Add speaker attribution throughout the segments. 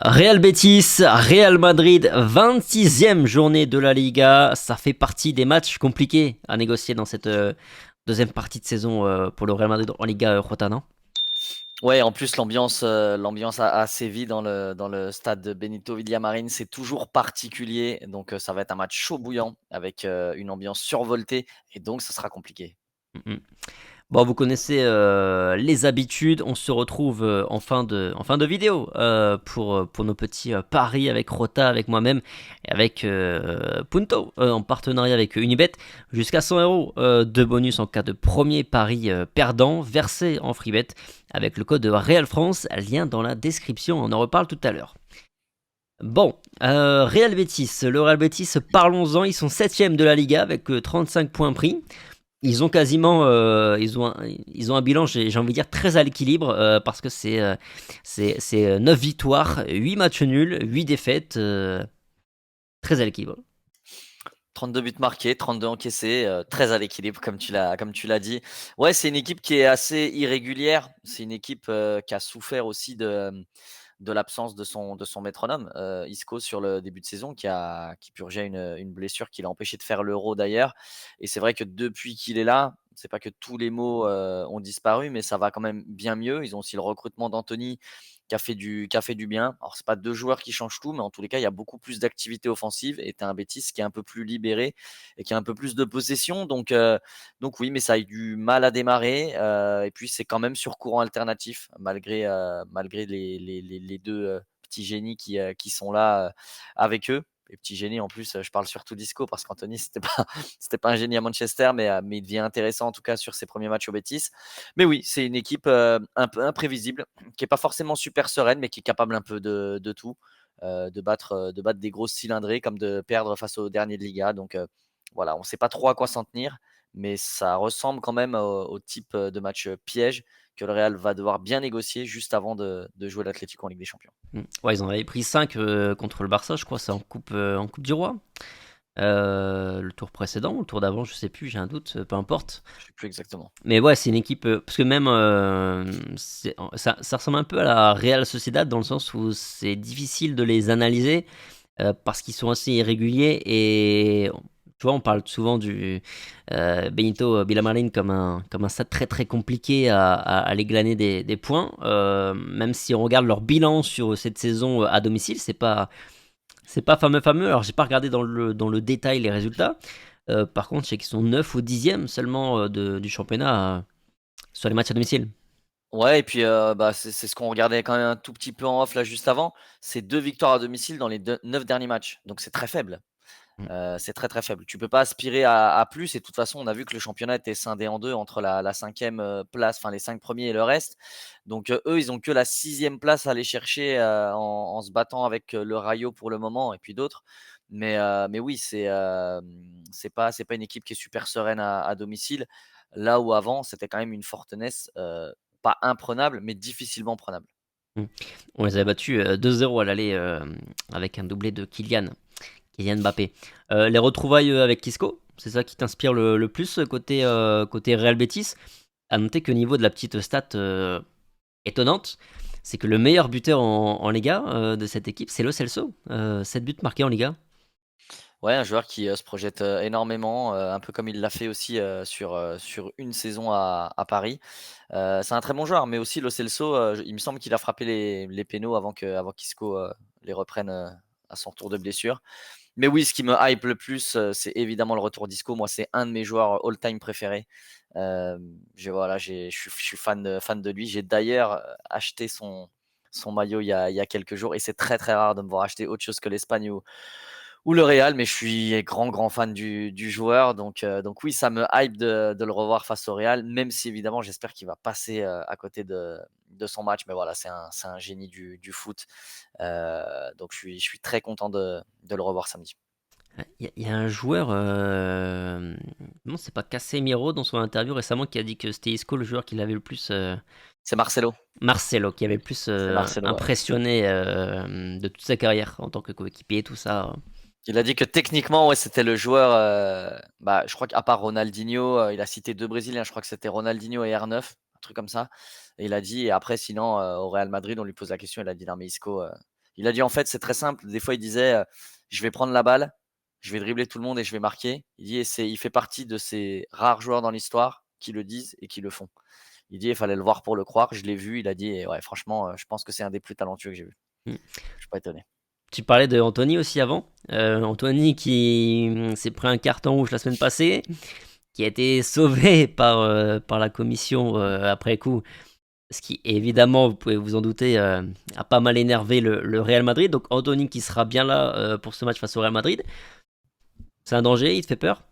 Speaker 1: Real Betis, Real Madrid, 26e journée de la Liga. Ça fait partie des matchs compliqués à négocier dans cette deuxième partie de saison pour le Real Madrid en Liga Jota, non?
Speaker 2: Ouais, en plus l'ambiance à Séville dans le stade de Benito Villamarín, c'est toujours particulier. Donc ça va être un match chaud bouillant avec une ambiance survoltée et donc ça sera compliqué.
Speaker 1: Mhm. Bon, vous connaissez les habitudes. On se retrouve en fin de vidéo pour nos petits paris avec Rota, avec moi-même et avec Punto en partenariat avec Unibet. Jusqu'à 100 € de bonus en cas de premier pari perdant versé en freebet avec le code Real France. Lien dans la description. On en reparle tout à l'heure. Bon, Real Betis. Le Real Betis, parlons-en. Ils sont 7e de la Liga avec 35 points pris. Ils ont quasiment, ils ont un bilan, j'ai envie de dire, très à l'équilibre, parce que c'est 9 victoires, 8 matchs nuls, 8 défaites, très à l'équilibre.
Speaker 2: 32 buts marqués, 32 encaissés, très à l'équilibre comme tu l'as dit. Ouais, c'est une équipe qui est assez irrégulière. C'est une équipe qui a souffert aussi de l'absence de son métronome, Isco, sur le début de saison, qui purgeait une blessure qui l'a empêché de faire l'Euro d'ailleurs. Et c'est vrai que depuis qu'il est là, c'est pas que tous les maux ont disparu, mais ça va quand même bien mieux. Ils ont aussi le recrutement d'Anthony qui a fait du bien. Alors, c'est pas deux joueurs qui changent tout, mais en tous les cas, il y a beaucoup plus d'activité offensive et tu as un Betis qui est un peu plus libéré et qui a un peu plus de possession. Donc oui, mais ça a eu du mal à démarrer. Et puis, c'est quand même sur courant alternatif, malgré les deux petits génies qui sont là avec eux. Les petits génies, en plus, je parle surtout d'Isco parce qu'Anthony, c'était pas un génie à Manchester, mais il devient intéressant en tout cas sur ses premiers matchs au Betis. Mais oui, c'est une équipe un peu imprévisible qui est pas forcément super sereine, mais qui est capable un peu de tout, de battre des grosses cylindrées comme de perdre face au dernier de Liga. Donc voilà, on ne sait pas trop à quoi s'en tenir, mais ça ressemble quand même au type de match piège que le Real va devoir bien négocier juste avant de jouer l'Atlético en Ligue des Champions.
Speaker 1: Ouais, ils en avaient pris 5 contre le Barça, je crois, c'est en Coupe du Roi. Le tour précédent, le tour d'avant, je sais plus, j'ai un doute, peu importe.
Speaker 2: Je ne sais plus exactement.
Speaker 1: Mais ouais, c'est une équipe, parce que même ça ressemble un peu à la Real Sociedad dans le sens où c'est difficile de les analyser parce qu'ils sont assez irréguliers et tu vois, on parle souvent du Benito Villamarín comme un stade très très compliqué à aller glaner des points. Même si on regarde leur bilan sur cette saison à domicile, c'est pas fameux. Alors j'ai pas regardé dans le détail les résultats. Par contre, je sais qu'ils sont 9 ou 10e seulement du championnat sur les matchs à domicile.
Speaker 2: Ouais, et puis bah, c'est ce qu'on regardait quand même un tout petit peu en off là juste avant. C'est 2 victoires à domicile dans les 9 derniers matchs. Donc c'est très faible.
Speaker 1: Mm.
Speaker 2: C'est très, très faible. Tu peux pas aspirer à plus et de toute façon, on a vu que le championnat était scindé en 2 entre la 5e place, enfin les 5 premiers et le reste. Donc eux, ils ont que la 6e place à aller chercher en se battant avec le Rayo pour le moment et puis d'autres. Mais oui, c'est pas une équipe qui est super sereine à domicile. Là où avant, c'était quand même une Fortenesse pas imprenable, mais difficilement prenable.
Speaker 1: Mm. On les avait battus 2-0 à l'aller avec un doublé de Kylian Mbappé. Les retrouvailles avec Isco, c'est ça qui t'inspire le plus côté Real Betis. À noter que niveau de la petite stat étonnante, c'est que le meilleur buteur en Liga de cette équipe, c'est Lo Celso. 7 buts marqués en Liga.
Speaker 2: Ouais, un joueur qui se projette énormément, un peu comme il l'a fait aussi sur une saison à Paris. C'est un très bon joueur, mais aussi Lo Celso, il me semble qu'il a frappé les pénaux avant qu'Isco les reprenne à son retour de blessure. Mais oui, ce qui me hype le plus, c'est évidemment le retour d'Isco. Moi, c'est un de mes joueurs all-time préférés. Voilà, je suis fan de lui. J'ai d'ailleurs acheté son maillot il y a quelques jours et c'est très très rare de me voir acheter autre chose que l'Espagne ou le Real, mais je suis grand grand fan du joueur. Donc oui, ça me hype de le revoir face au Real, même si évidemment j'espère qu'il va passer à côté de son match. Mais voilà, c'est un génie du foot. Donc je suis très content de le revoir samedi.
Speaker 1: Il y a un joueur, non, c'est pas Casemiro dans son interview récemment qui a dit que c'était Isco le joueur qui l'avait le plus,
Speaker 2: C'est Marcelo.
Speaker 1: Marcelo, qui avait le plus
Speaker 2: C'est Marcelo, ouais.
Speaker 1: impressionné de toute sa carrière en tant que coéquipier, tout ça.
Speaker 2: Il a dit que techniquement, ouais, c'était le joueur. Bah, je crois qu'à part Ronaldinho, il a cité deux Brésiliens. Je crois que c'était Ronaldinho et R9, un truc comme ça. Et il a dit, et après, sinon, au Real Madrid, on lui pose la question. Il a dit non, mais Isco, Il a dit en fait, c'est très simple. Des fois, il disait je vais prendre la balle, je vais dribbler tout le monde et je vais marquer. Il dit il fait partie de ces rares joueurs dans l'histoire qui le disent et qui le font. Il dit il fallait le voir pour le croire. Je l'ai vu. Il a dit et ouais, franchement, je pense que c'est un des plus talentueux que j'ai vu.
Speaker 1: Mm.
Speaker 2: Je suis pas étonné.
Speaker 1: Tu parlais de Anthony aussi avant. Anthony qui s'est pris un carton rouge la semaine passée, qui a été sauvé par la commission après coup. Ce qui, évidemment, vous pouvez vous en douter, a pas mal énervé le Real Madrid. Donc Anthony qui sera bien là pour ce match face au Real Madrid. C'est un danger, il te fait peur?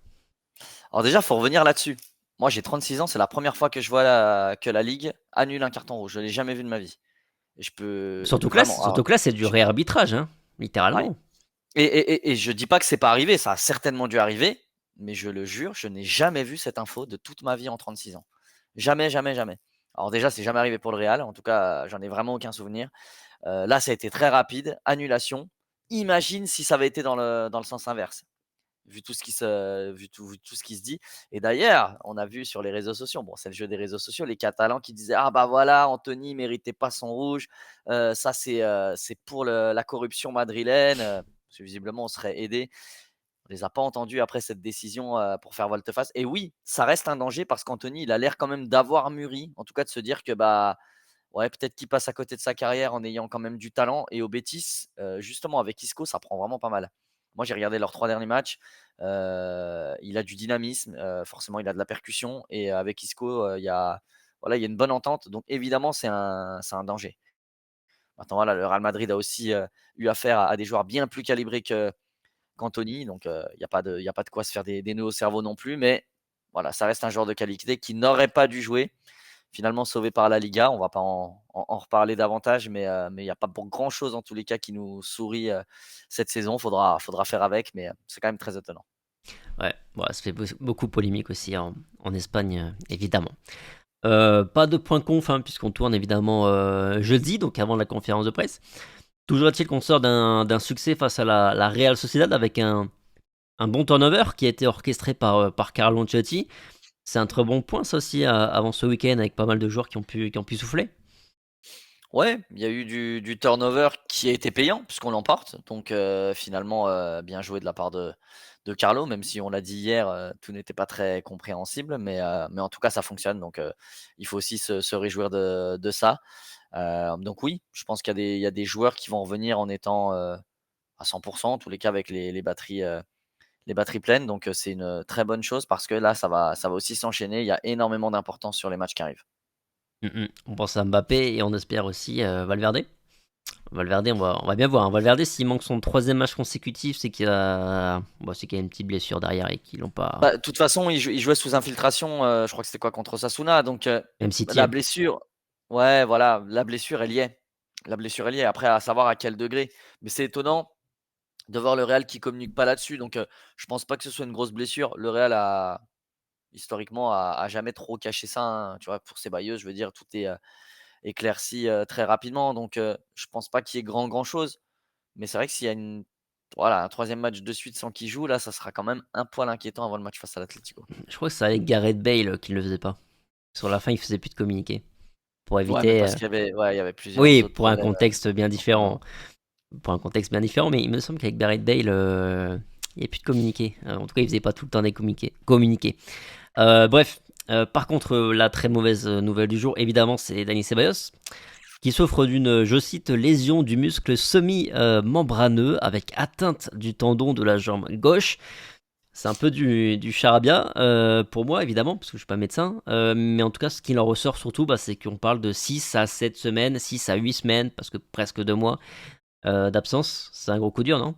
Speaker 2: Alors déjà, faut revenir là-dessus. Moi, j'ai 36 ans. C'est la première fois que je vois que la Ligue annule un carton rouge. Je l'ai jamais vu de ma vie. Et je peux vraiment.
Speaker 1: Surtout que là, c'est du réarbitrage, hein,
Speaker 2: Ouais.
Speaker 1: littéralement.
Speaker 2: Et je dis pas que c'est pas arrivé, ça a certainement dû arriver, mais je le jure, je n'ai jamais vu cette info de toute ma vie en 36 ans. Jamais, jamais, jamais. Alors déjà, c'est jamais arrivé pour le Real, en tout cas, j'en ai vraiment aucun souvenir. Là, ça a été très rapide, annulation. Imagine si ça avait été dans le sens inverse, vu tout ce qui se dit. Et d'ailleurs, on a vu sur les réseaux sociaux, bon, c'est le jeu des réseaux sociaux, les Catalans qui disaient ah bah voilà, Anthony méritait pas son rouge, ça c'est pour la corruption madrilène. Parce que visiblement on serait aidé. On les a pas entendus après cette décision pour faire volte-face. Et oui, ça reste un danger parce qu'Anthony, il a l'air quand même d'avoir mûri, en tout cas de se dire que bah ouais, peut-être qu'il passe à côté de sa carrière en ayant quand même du talent. Et au Betis, justement, avec Isco, ça prend vraiment pas mal. Moi, j'ai regardé leurs 3 derniers matchs. Il a du dynamisme, forcément, il a de la percussion. Et avec Isco, il y a une bonne entente. Donc, évidemment, c'est un danger. Maintenant, voilà, le Real Madrid a aussi eu affaire à des joueurs bien plus calibrés qu'Anthony. Donc, il n'y a pas de quoi se faire des nœuds au cerveau non plus. Mais voilà, ça reste un joueur de qualité qui n'aurait pas dû jouer, finalement sauvé par la Liga. On va pas en reparler davantage, mais il n'y a pas grand-chose en tous les cas qui nous sourit cette saison. Faudra faire avec, mais c'est quand même très étonnant.
Speaker 1: Ouais, bon, ça fait beaucoup polémique aussi en Espagne, évidemment. Pas de point conf, hein, puisqu'on tourne évidemment jeudi, donc avant la conférence de presse. Toujours est-il qu'on sort d'un succès face à la Real Sociedad avec un bon turnover qui a été orchestré par Carlo Ancelotti. C'est un très bon point, ça aussi, avant ce week-end, avec pas mal de joueurs qui ont pu souffler.
Speaker 2: Ouais, il y a eu du turnover qui a été payant puisqu'on l'emporte. Donc finalement, bien joué de la part de Carlo, même si on l'a dit hier, tout n'était pas très compréhensible, mais en tout cas ça fonctionne. Donc il faut aussi se réjouir de ça. Donc oui, je pense qu'il y a des joueurs qui vont revenir en étant à 100%, en tous les cas avec les batteries pleines. Donc c'est une très bonne chose parce que là, ça va aussi s'enchaîner. Il y a énormément d'importance sur les matchs qui arrivent.
Speaker 1: On pense à Mbappé et on espère aussi Valverde. Valverde, on va bien voir, hein. Valverde, s'il manque son troisième match consécutif, c'est qu'il y a une petite blessure derrière et qu'ils l'ont pas.
Speaker 2: Bah, de toute façon, il jouait sous infiltration, je crois que c'était quoi contre Osasuna. Donc
Speaker 1: Même City,
Speaker 2: la
Speaker 1: hein.
Speaker 2: blessure, ouais, voilà, la blessure, elle y est. La blessure, elle y est. Après, à savoir à quel degré. Mais c'est étonnant de voir le Real qui communique pas là-dessus. Donc je pense pas que ce soit une grosse blessure. Le Real historiquement, a jamais trop caché ça, hein. Tu vois, pour Ceballos, je veux dire, tout est éclairci très rapidement. Donc, je pense pas qu'il y ait grand chose. Mais c'est vrai que s'il y a un troisième match de suite sans qu'il joue, là, ça sera quand même un poil inquiétant avant le match face à l'Atlético.
Speaker 1: Je crois que c'est avec Gareth Bale qui ne le faisait pas. Sur la fin, il faisait plus de communiquer. Pour
Speaker 2: Ouais, mais
Speaker 1: éviter.
Speaker 2: parce qu'il y avait plusieurs
Speaker 1: Oui,
Speaker 2: autres
Speaker 1: pour un
Speaker 2: problèmes
Speaker 1: contexte bien
Speaker 2: en ce
Speaker 1: différent.
Speaker 2: moment.
Speaker 1: Pour un contexte bien différent, mais il me semble qu'avec Gareth Bale, il n'y a plus de communiquer. En tout cas, il faisait pas tout le temps des communiquer. Bref, par contre, la très mauvaise nouvelle du jour, évidemment, c'est Dani Ceballos, qui souffre d'une, je cite, lésion du muscle semi-membraneux avec atteinte du tendon de la jambe gauche. C'est un peu du charabia pour moi, évidemment, parce que je suis pas médecin. Mais en tout cas, ce qu'il en ressort surtout, c'est qu'on parle de 6 à 7 semaines, 6 à 8 semaines, parce que presque 2 mois d'absence. C'est un gros coup dur, non?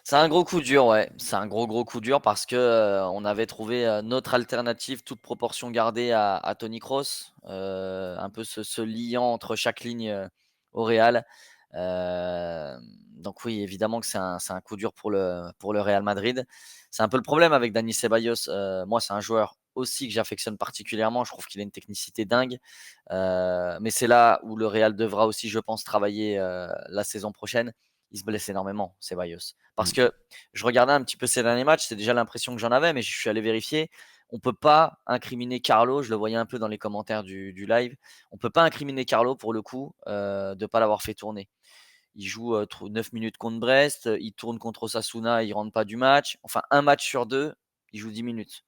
Speaker 2: C'est un gros coup dur, ouais. C'est un gros coup dur parce que on avait trouvé notre alternative, toute proportion gardée à Tony Kroos, un peu ce liant entre chaque ligne au Real. Euh, donc oui, évidemment que c'est un coup dur pour le Real Madrid. C'est un peu le problème avec Dani Ceballos. Moi, c'est un joueur aussi que j'affectionne particulièrement. Je trouve qu'il a une technicité dingue. Mais c'est là où le Real devra aussi, je pense, travailler la saison prochaine. Il se blesse énormément, Ceballos. Parce
Speaker 1: Mm.
Speaker 2: que je regardais un petit peu ces derniers matchs, c'est déjà l'impression que j'en avais, mais je suis allé vérifier. On ne peut pas incriminer Carlo, je le voyais un peu dans les commentaires du live, on ne peut pas incriminer Carlo pour le coup de ne pas l'avoir fait tourner. Il joue 9 minutes contre Brest, il tourne contre Osasuna, il rentre pas du match. Enfin, un match sur deux, il joue 10 minutes.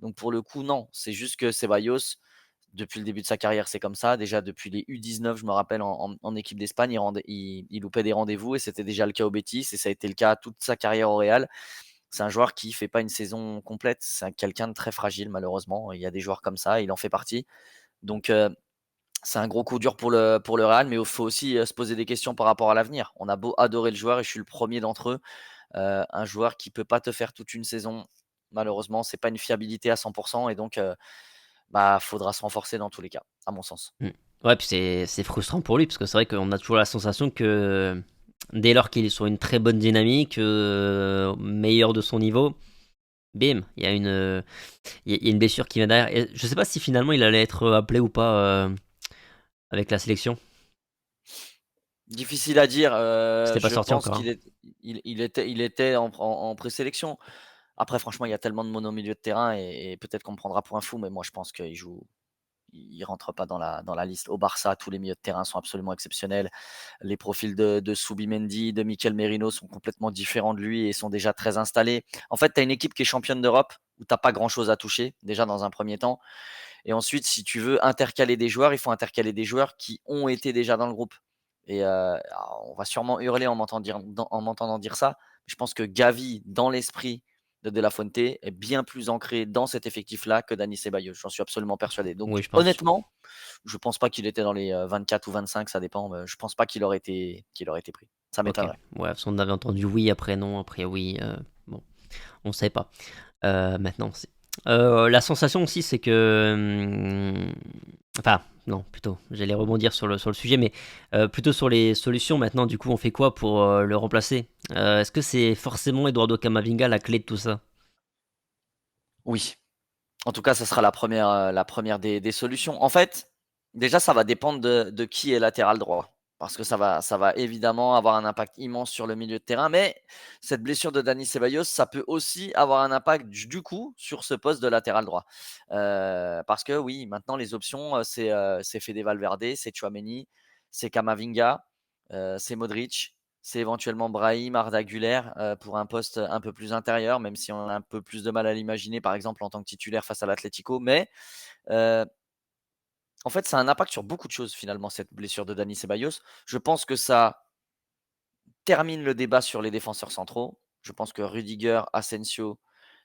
Speaker 2: Donc pour le coup, non, c'est juste que Ceballos, depuis le début de sa carrière, c'est comme ça. Déjà depuis les U19, je me rappelle, en équipe d'Espagne, il loupait des rendez-vous et c'était déjà le cas au Betis et ça a été le cas toute sa carrière au Real. C'est un joueur qui fait pas une saison complète. C'est quelqu'un de très fragile, malheureusement. Il y a des joueurs comme ça, il en fait partie. Donc, c'est un gros coup dur pour le Real, mais il faut aussi se poser des questions par rapport à l'avenir. On a beau adorer le joueur et je suis le premier d'entre eux. Un joueur qui peut pas te faire toute une saison, malheureusement, c'est pas une fiabilité à 100% et donc, faudra se renforcer dans tous les cas, à mon sens.
Speaker 1: Mmh. Ouais, puis c'est frustrant pour lui parce que c'est vrai qu'on a toujours la sensation que dès lors qu'il est sur une très bonne dynamique, meilleur de son niveau, bim, il y a une blessure qui vient derrière et je sais pas si finalement il allait être appelé ou pas, avec la sélection.
Speaker 2: Difficile à dire,
Speaker 1: C'était pas
Speaker 2: je
Speaker 1: sorti
Speaker 2: pense
Speaker 1: encore, hein.
Speaker 2: qu'il était en présélection. Après franchement, il y a tellement de monde au milieu de terrain et peut-être qu'on me prendra pour un fou, mais moi je pense qu'il rentre pas dans la liste. Au Barça, tous les milieux de terrain sont absolument exceptionnels. Les profils de Subimendi, de Mikel Merino sont complètement différents de lui et sont déjà très installés. En fait, tu as une équipe qui est championne d'Europe où tu pas grand-chose à toucher, déjà dans un premier temps. Et ensuite, si tu veux intercaler des joueurs, il faut intercaler des joueurs qui ont été déjà dans le groupe. Et alors, on va sûrement hurler en m'entendant dire ça. Je pense que Gavi, dans l'esprit de La Fuente, est bien plus ancré dans cet effectif-là que Dani Ceballos. J'en suis absolument persuadé. Donc,
Speaker 1: Oui, je pense.
Speaker 2: honnêtement, je pense pas qu'il était dans les 24 ou 25, ça dépend. Je pense pas qu'il aurait été pris. Ça
Speaker 1: OK.
Speaker 2: m'étonnerait.
Speaker 1: Ouais, parce qu'on avait entendu oui, après non, après oui, bon, on savait pas. Maintenant on sait. La sensation aussi, c'est que, enfin, non, plutôt, j'allais rebondir sur le sujet, mais plutôt sur les solutions maintenant, du coup, on fait quoi pour, le remplacer? Est-ce que c'est forcément Eduardo Camavinga la clé de tout ça?
Speaker 2: Oui. En tout cas, ça sera la première des solutions. En fait, déjà, ça va dépendre de qui est latéral droit. Parce que ça va évidemment avoir un impact immense sur le milieu de terrain. Mais cette blessure de Dani Ceballos, ça peut aussi avoir un impact du coup sur ce poste de latéral droit. Parce que oui, maintenant les options, c'est Fede Valverde, c'est Tchouaméni, c'est Camavinga, c'est Modric, c'est éventuellement Brahim, Arda Güler pour un poste un peu plus intérieur, même si on a un peu plus de mal à l'imaginer, par exemple, en tant que titulaire face à l'Atlético. Mais euh, en fait, ça a un impact sur beaucoup de choses, finalement, cette blessure de Dani Ceballos. Je pense que ça termine le débat sur les défenseurs centraux. Je pense que Rudiger, Asensio,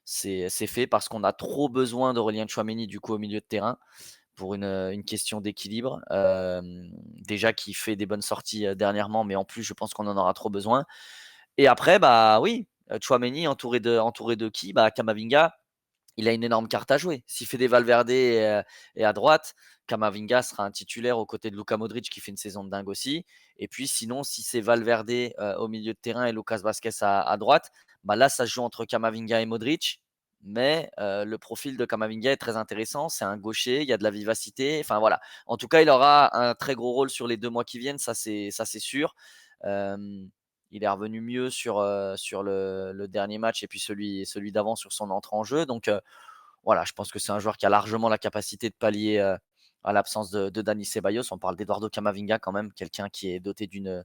Speaker 2: c'est fait parce qu'on a trop besoin d'Aurélien Tchouameni, du coup, au milieu de terrain pour une question d'équilibre. Déjà qui fait des bonnes sorties dernièrement, mais en plus, je pense qu'on en aura trop besoin. Et après, bah oui, Tchouaméni entouré de qui? Bah, Camavinga, il a une énorme carte à jouer. Si Fede Valverde est à droite, Camavinga sera un titulaire aux côtés de Luka Modric qui fait une saison de dingue aussi. Et puis sinon, si c'est Valverde au milieu de terrain et Lucas Vazquez à droite, bah là, ça se joue entre Camavinga et Modric. Mais le profil de Camavinga est très intéressant. C'est un gaucher, il y a de la vivacité. Enfin voilà. En tout cas, il aura un très gros rôle sur les 2 mois qui viennent, ça c'est sûr. Euh, il est revenu mieux sur le dernier match et puis celui d'avant sur son entrée en jeu. Donc voilà, je pense que c'est un joueur qui a largement la capacité de pallier à l'absence de Dani Ceballos. On parle d'Eduardo Camavinga quand même, quelqu'un qui est doté d'une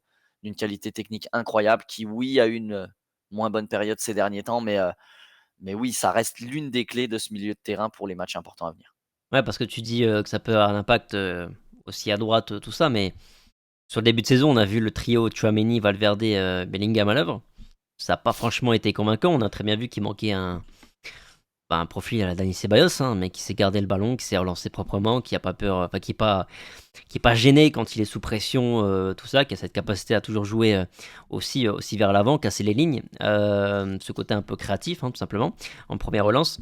Speaker 2: qualité technique incroyable, qui oui a eu une moins bonne période ces derniers temps, mais oui, ça reste l'une des clés de ce milieu de terrain pour les matchs importants à venir.
Speaker 1: Ouais, parce que tu dis, que ça peut avoir un impact, aussi à droite, tout ça, mais sur le début de saison, on a vu le trio Tchouaméni, Valverde, Bellingham à l'œuvre. Ça a pas franchement été convaincant. On a très bien vu qu'il manquait un profil à la Dani Ceballos, hein, mais qui sait garder le ballon, qui sait relancer proprement, qui a pas peur, enfin qui est pas gêné quand il est sous pression, tout ça, qui a cette capacité à toujours jouer aussi vers l'avant, casser les lignes. Ce côté un peu créatif, hein, tout simplement, en première relance.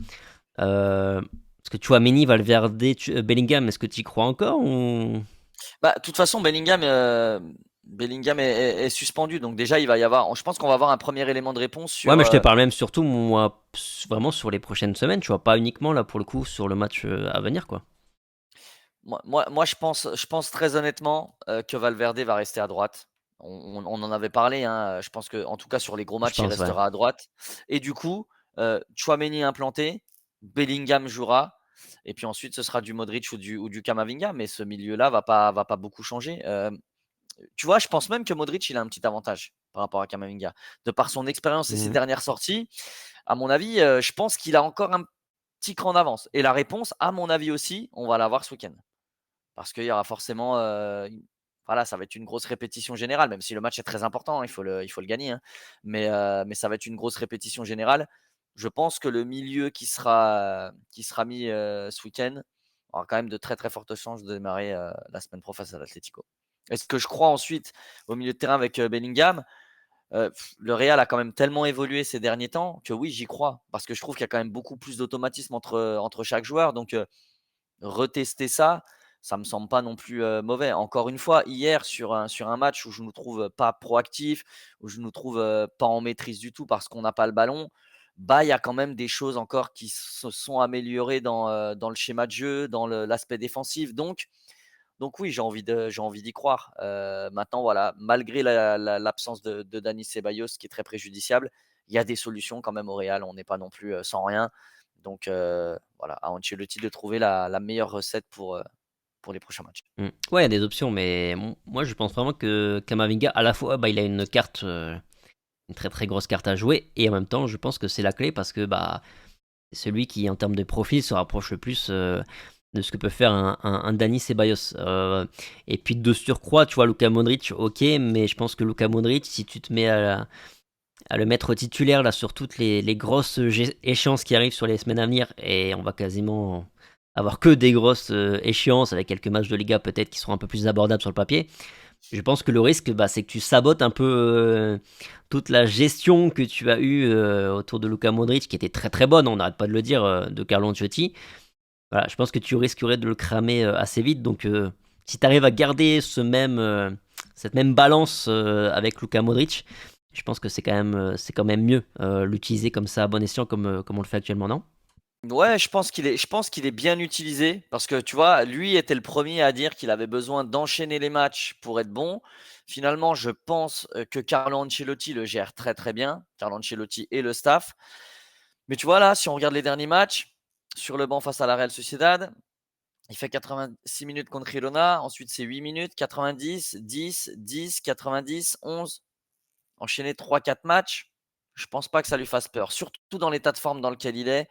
Speaker 1: Parce que Tchouaméni, Valverde, Bellingham, est-ce que tu y crois encore ou...
Speaker 2: Bah, de toute façon, Bellingham est suspendu, donc déjà il va y avoir. Je pense qu'on va avoir un premier élément de réponse
Speaker 1: Ouais,
Speaker 2: sur.
Speaker 1: mais je te parle même surtout, moi, vraiment sur les prochaines semaines, tu vois, pas uniquement là pour le coup sur le match à venir, quoi.
Speaker 2: Moi, je pense très honnêtement que Valverde va rester à droite. On en avait parlé, hein. Je pense que, en tout cas, sur les gros
Speaker 1: Je
Speaker 2: matchs, il
Speaker 1: pense, ouais.
Speaker 2: restera à droite. Et du coup, Tchouaméni implanté, Bellingham jouera. Et puis ensuite, ce sera du Modric ou du Camavinga. Mais ce milieu-là va pas beaucoup changer. Tu vois, je pense même que Modric, il a un petit avantage par rapport à Camavinga. De par son expérience et ses
Speaker 1: Mmh.
Speaker 2: dernières sorties, à mon avis, je pense qu'il a encore un petit cran d'avance. Et la réponse, à mon avis aussi, on va l'avoir ce week-end. Parce qu'il y aura forcément, voilà, ça va être une grosse répétition générale, même si le match est très important, hein, il faut le gagner, hein. Mais ça va être une grosse répétition générale. Je pense que le milieu qui sera mis, ce week-end aura quand même de très, très fortes chances de démarrer, la semaine pro face à l'Atlético. Est-ce que je crois ensuite au milieu de terrain avec, Bellingham? Le Real a quand même tellement évolué ces derniers temps que oui, j'y crois. Parce que je trouve qu'il y a quand même beaucoup plus d'automatisme entre chaque joueur. Donc, retester ça, ça me semble pas non plus, mauvais. Encore une fois, hier sur un match où je nous trouve pas proactif, où je nous trouve, pas en maîtrise du tout parce qu'on n'a pas le ballon, bah, il y a quand même des choses encore qui se sont améliorées dans le schéma de jeu, dans l'aspect défensif. Donc oui, j'ai envie d'y croire. Maintenant voilà, malgré l'absence de Dani Ceballos qui est très préjudiciable, il y a des solutions quand même au Real. On n'est pas non plus, sans rien. Donc voilà, à Ancelotti de trouver la meilleure recette pour les prochains matchs.
Speaker 1: Mmh. Ouais, il y a des options, mais moi je pense vraiment que Camavinga, à la fois, bah, il a une carte, une très très grosse carte à jouer, et en même temps, je pense que c'est la clé parce que bah, c'est celui qui, en termes de profil, se rapproche le plus de ce que peut faire un Dani Ceballos. Et puis de surcroît, tu vois, Luka Modric, ok, mais je pense que Luka Modric, si tu te mets à le mettre titulaire là sur toutes les grosses échéances qui arrivent sur les semaines à venir, et on va quasiment avoir que des grosses échéances avec quelques matchs de Liga peut-être qui seront un peu plus abordables sur le papier. Je pense que le risque, bah, c'est que tu sabotes un peu toute la gestion que tu as eue autour de Luka Modric, qui était très très bonne, on n'arrête pas de le dire, de Carlo Ancelotti. Voilà, je pense que tu risquerais de le cramer assez vite. Donc, si tu arrives à garder cette même balance avec Luka Modric, je pense que c'est quand même mieux l'utiliser comme ça à bon escient, comme on le fait actuellement, non?
Speaker 2: Ouais, je pense qu'il est bien utilisé parce que tu vois, lui était le premier à dire qu'il avait besoin d'enchaîner les matchs pour être bon. Finalement, je pense, que Carlo Ancelotti le gère très, très bien, Carlo Ancelotti et le staff. Mais tu vois là, si on regarde les derniers matchs, sur le banc face à la Real Sociedad, il fait 86 minutes contre Girona, ensuite c'est 8 minutes, 90, 10, 10, 90, 11. Enchaîner 3-4 matchs, je pense pas que ça lui fasse peur. Surtout dans l'état de forme dans lequel il est.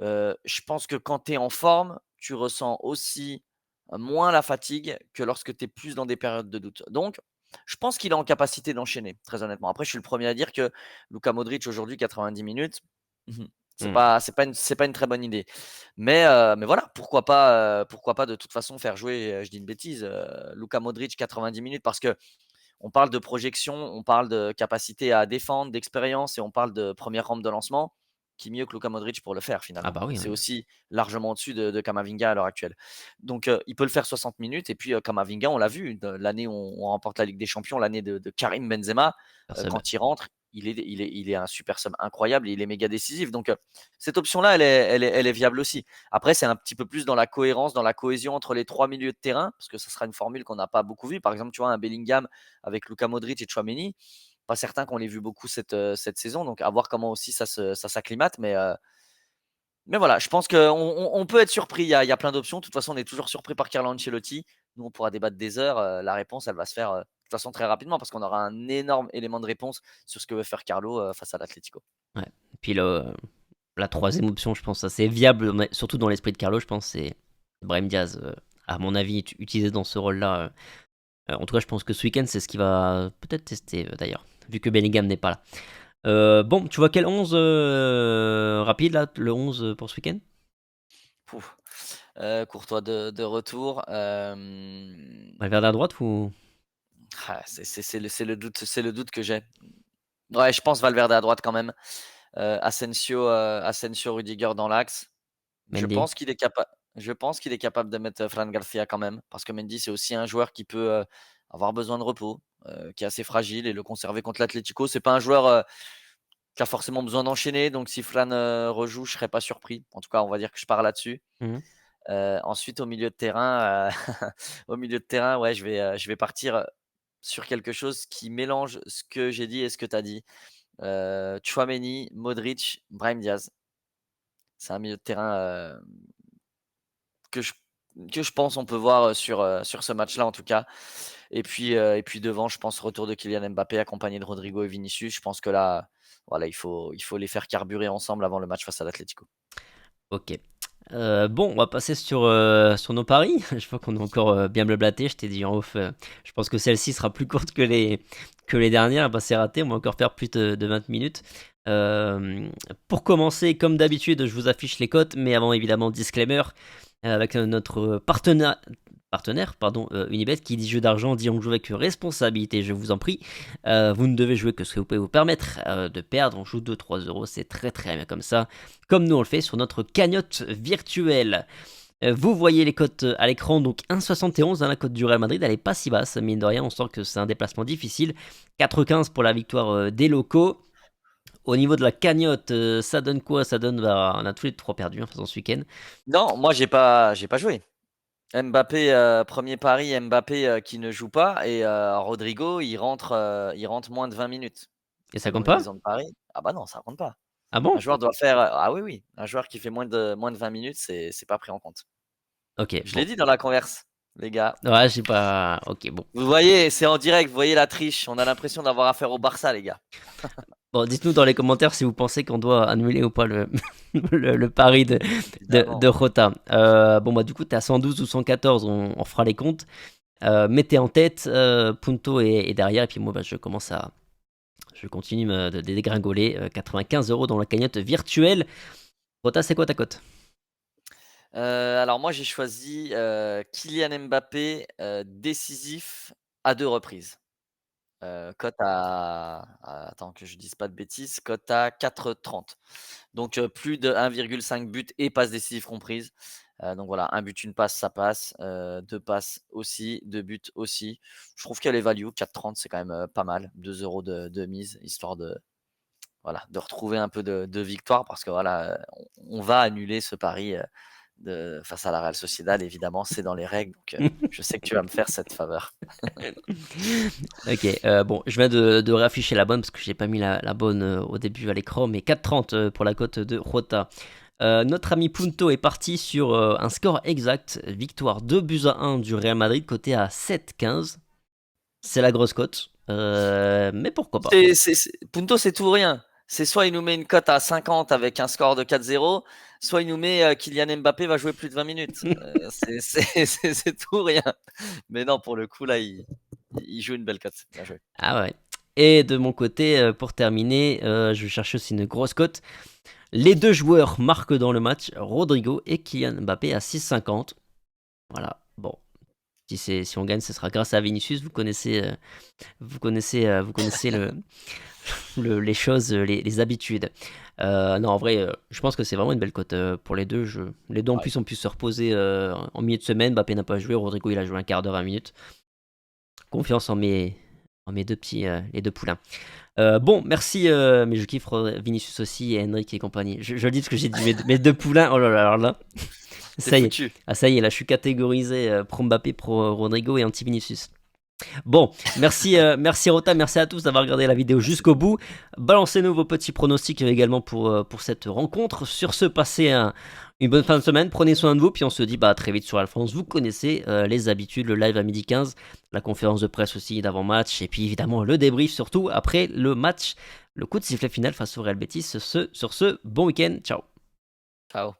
Speaker 2: Je pense que quand tu es en forme, tu ressens aussi, moins la fatigue que lorsque tu es plus dans des périodes de doute. Donc, je pense qu'il est en capacité d'enchaîner, très honnêtement. Après, je suis le premier à dire que Luka Modric aujourd'hui 90 minutes, mmh c'est
Speaker 1: Hmm.
Speaker 2: pas c'est pas une c'est pas une très bonne idée. Mais voilà, pourquoi pas de toute façon faire jouer, je dis une bêtise, Luka Modric 90 minutes parce que on parle de projection, on parle de capacité à défendre, d'expérience et on parle de première rampe de lancement. Qui mieux que Luka Modric pour le faire
Speaker 1: Ah
Speaker 2: finalement?
Speaker 1: bah oui,
Speaker 2: C'est
Speaker 1: hein.
Speaker 2: aussi largement au-dessus de Camavinga à l'heure actuelle. Donc, il peut le faire 60 minutes et puis, Camavinga, on l'a vu, l'année où on remporte la Ligue des Champions, l'année de Karim Benzema,
Speaker 1: Personne.
Speaker 2: quand il rentre, il est un super sub incroyable et il est méga décisif. Donc, cette option-là, elle est viable aussi. Après, c'est un petit peu plus dans la cohérence, dans la cohésion entre les 3 milieux de terrain, parce que ça sera une formule qu'on n'a pas beaucoup vue. Par exemple, tu vois, un Bellingham avec Luka Modric et Tchouaméni, pas certain qu'on l'ait vu beaucoup cette saison, donc à voir comment aussi ça s'acclimate. Mais voilà, je pense qu'on peut être surpris. Il y a plein d'options. De toute façon, on est toujours surpris par Carlo Ancelotti. Nous, on pourra débattre des heures. La réponse, elle va se faire de toute façon très rapidement parce qu'on aura un énorme élément de réponse sur ce que veut faire Carlo face à l'Atlético.
Speaker 1: Ouais. Et puis la troisième option, je pense, assez viable, mais surtout dans l'esprit de Carlo, je pense, c'est Brahim Diaz, à mon avis, utilisé dans ce rôle-là. En tout cas, je pense que ce week-end, c'est ce qu'il va peut-être tester d'ailleurs, vu que Bellingham n'est pas là. Bon, tu vois quel 11 rapide là, le 11 pour ce week-end?
Speaker 2: Pouf. Courtois de retour.
Speaker 1: Valverde à droite ou
Speaker 2: C'est le doute que j'ai. Ouais, je pense Valverde à droite quand même. Asensio, Rudiger dans l'axe. Je
Speaker 1: Mendy?
Speaker 2: pense qu'il est capable. Je pense qu'il est capable de mettre Fran Garcia quand même, parce que Mendy c'est aussi un joueur qui peut avoir besoin de repos, qui est assez fragile et le conserver contre l'Atlético, c'est pas un joueur qui a forcément besoin d'enchaîner. Donc si Fran rejoue, je serais pas surpris. En tout cas, on va dire que je pars là-dessus.
Speaker 1: Mhm.
Speaker 2: Ensuite, au milieu de terrain, au milieu de terrain, ouais, je vais partir sur quelque chose qui mélange ce que j'ai dit et ce que tu as dit. Tchouaméni, Modric, Brahim Diaz. C'est un milieu de terrain que je, que je pense on peut voir sur ce match-là en tout cas. Et puis devant, je pense retour de Kylian Mbappé accompagné de Rodrigo et Vinicius. Je pense que là, voilà, il faut les faire carburer ensemble avant le match face à l'Atlético.
Speaker 1: Ok. Bon, on va passer sur nos paris. Je vois qu'on est encore bien blablaté. Je t'ai dit en off, je pense que celle-ci sera plus courte que les dernières. Bah, c'est raté, on va encore faire plus de 20 minutes. Pour commencer, comme d'habitude, je vous affiche les cotes, mais avant, évidemment, disclaimer, avec notre partenaire, pardon, Unibet, qui dit jeu d'argent, dit on joue avec responsabilité, je vous en prie. Vous ne devez jouer que ce que vous pouvez vous permettre de perdre. On joue 2-3 euros, c'est très très bien comme ça, comme nous on le fait sur notre cagnotte virtuelle. Vous voyez les cotes à l'écran, donc 1,71 dans la cote du Real Madrid, elle est pas si basse, mine de rien, on sent que c'est un déplacement difficile. 4,15 pour la victoire des locaux. Au niveau de la cagnotte, ça donne quoi? Ça donne, bah, on a tous les trois perdu, façon ce week-end.
Speaker 2: Non, moi j'ai pas joué. Mbappé, premier pari, Mbappé qui ne joue pas et Rodrigo il rentre moins de 20 minutes.
Speaker 1: Et ça
Speaker 2: C'est mon
Speaker 1: compte pas?
Speaker 2: horizon de pari. Ah bah non, ça compte pas.
Speaker 1: Ah
Speaker 2: Un
Speaker 1: bon?
Speaker 2: joueur doit faire, ah oui, oui, un joueur qui fait moins de 20 minutes, c'est pas pris en compte.
Speaker 1: Ok,
Speaker 2: Je l'ai
Speaker 1: bon.
Speaker 2: dit dans la converse, les gars.
Speaker 1: Ouais, j'ai pas. Ok, bon.
Speaker 2: Vous voyez, c'est en direct, vous voyez la triche. On a l'impression d'avoir affaire au Barça, les gars.
Speaker 1: Bon, dites-nous dans les commentaires si vous pensez qu'on doit annuler ou pas le pari de
Speaker 2: Évidemment.
Speaker 1: Rota. Bon, bah, du coup, t'es à 112 ou 114, on fera les comptes. Mettez en tête, Punto est derrière, et puis moi, bah, je continue de dégringoler. 95 euros dans la cagnotte virtuelle. Rota, c'est quoi ta cote?
Speaker 2: Alors moi, j'ai choisi Kylian Mbappé décisif à 2 reprises. Cote attends que je dise pas de bêtises, cote à 4,30. Donc plus de 1,5 but et passes décisives comprises. Donc voilà, 1 but, 1 passe, ça passe. 2 passes aussi, 2 buts aussi. Je trouve qu'elle est value, 4,30 c'est quand même, pas mal. 2 € de mise, histoire de voilà, de retrouver un peu de victoire parce que voilà, on va annuler ce pari, face à la Real Sociedad évidemment, c'est dans les règles donc je sais que tu vas me faire cette faveur.
Speaker 1: Ok, bon, je viens de réafficher la bonne parce que j'ai pas mis la bonne au début à l'écran, mais 4,30 pour la cote de Rota. Notre ami Punto est parti sur un score exact, victoire 2-1 du Real Madrid, coté à 7,15. C'est la grosse cote, mais pourquoi pas.
Speaker 2: C'est Punto, c'est tout ou rien. C'est soit il nous met une cote à 50 avec un score de 4-0, soit il nous met Kylian Mbappé va jouer plus de 20 minutes. C'est tout ou rien. Mais non, pour le coup, là, il joue une belle cote. Bien joué.
Speaker 1: Ah ouais. Et de mon côté, pour terminer, je cherche aussi une grosse cote. Les deux joueurs marquent dans le match, Rodrigo et Kylian Mbappé à 6,50. Voilà, bon. Si on gagne, ce sera grâce à Vinicius. Vous connaissez les choses, les habitudes. Non, en vrai, je pense que c'est vraiment une belle cote pour les deux. Les deux en
Speaker 2: Ouais.
Speaker 1: plus ont pu se reposer en milieu de semaine. Mbappé n'a pas joué, Rodrigo il a joué un quart d'heure, 20 minutes. Confiance en mes deux petits, les deux poulains. Bon, merci, mais je kiffe Vinicius aussi et Henrik et compagnie. Je le dis parce que j'ai dit mes deux poulains. Oh là là, alors là,
Speaker 2: C'est
Speaker 1: ça y est.
Speaker 2: foutu.
Speaker 1: Ah, ça y est, là je suis catégorisé pro Mbappé, pro Rodrigo et anti Vinicius. Bon, merci Rota, merci à tous d'avoir regardé la vidéo
Speaker 2: Merci.
Speaker 1: jusqu'au bout. Balancez-nous vos petits pronostics également pour cette rencontre. Sur ce, passez une bonne fin de semaine, prenez soin de vous, puis on se dit bah, à très vite sur Alphonse. Vous connaissez les habitudes, le live à 12h15, la conférence de presse aussi d'avant-match, et puis évidemment le débrief surtout après le match, le coup de sifflet final face au Real Betis. Sur ce, bon week-end, ciao.
Speaker 2: Ciao.